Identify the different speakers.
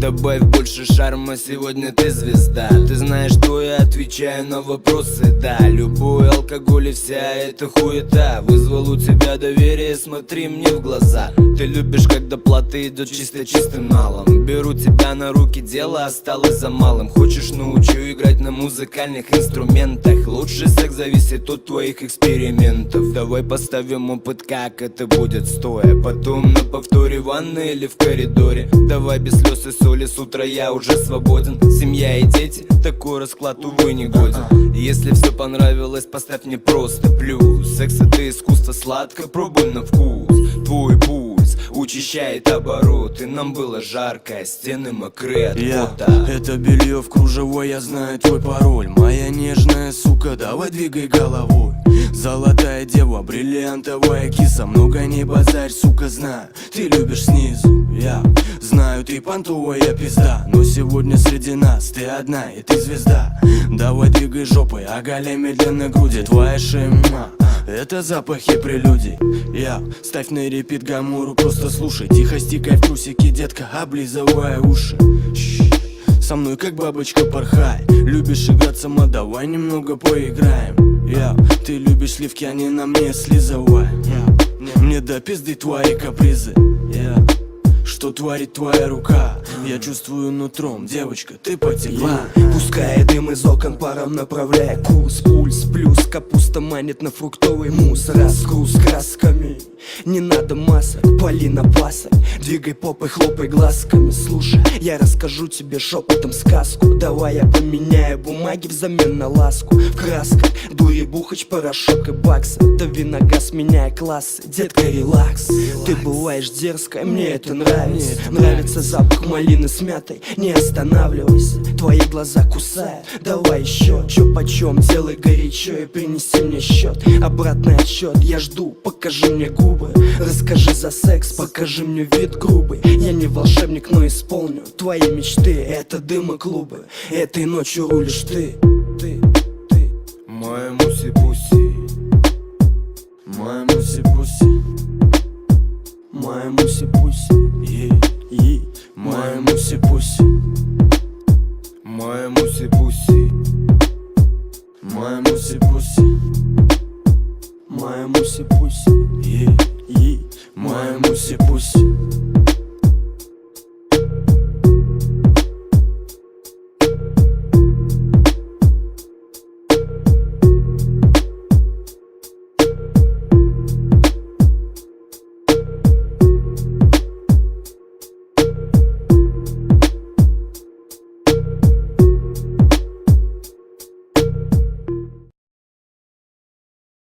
Speaker 1: Добавь больше шарма, сегодня ты звезда. Ты знаешь, что я отвечаю на вопросы, да. Любой алкоголь и вся эта хуета вызвал у тебя доверие, смотри мне в глаза. Ты любишь, когда плата идет чисто чистым налом. Беру тебя на руки, дело осталось за малым. Хочешь, научу играть на музыкальных инструментах. Лучший секс зависит от твоих экспериментов. Давай поставим опыт, как это будет стоя. Потом на повторе в ванной или в коридоре. Давай без слез и соли, с утра я уже свободен. Семья и дети, такой расклад, увы, не годен. Если все понравилось, поставь мне просто плюс. Секс это искусство, сладко, пробуй на вкус. Твой пульс учащает обороты. Нам было жарко, стены мокрые от пота.
Speaker 2: Это белье в кружево, я знаю твой пароль. Моя нежная сука, давай двигай головой. Золотая дева, бриллиантовая киса. Много не базарь, сука, знаю, ты любишь снизу. Я знаю, ты понтовая пизда, но сегодня среди нас ты одна и ты звезда. Давай двигай жопой, оголяй медленно груди. Твоя шема — это запахи прелюдий. Я ставь на репит гамуру, просто слушай. Тихо стикай в трусики, детка, облизывая уши. Со мной как бабочка порхай. Любишь играть сама, давай немного поиграем. Ты любишь сливки, они на мне слизывай. Мне до пизды твои капризы. Что творит твоя рука? Я чувствую нутром, девочка, ты потекла.
Speaker 3: Пускай дым из окон паром направляя курс. Пульс плюс, капуста манит на фруктовый мусс. Разгруз красками, не надо масок, пали на пасок. Двигай попой, хлопай глазками. Слушай, я расскажу тебе шепотом сказку. Давай я поменяю бумаги взамен на ласку. В красках дури, бухач, порошок и баксы. Дави на газ, меняя классы. Детка, релакс. Ты бываешь дерзкая, мне это нравится. Нравится запах малины с мятой. Не останавливайся, твои глаза кусают. Давай еще, чё почем, делай горячо и принеси мне счет. Обратный отсчет, я жду, покажи мне губы. Расскажи за секс, покажи мне вид грубый. Я не волшебник, но исполню твои мечты. Это дым и клубы, этой ночью рулишь ты.
Speaker 1: Моя муси-пуси,
Speaker 2: моя муси-пуси,
Speaker 3: моя муси-пуси,
Speaker 2: моя муси-пуси,
Speaker 1: моя муси-пуси,
Speaker 2: моя муси-пуси,
Speaker 3: моя муси-пуси,
Speaker 2: моя муси-пуси.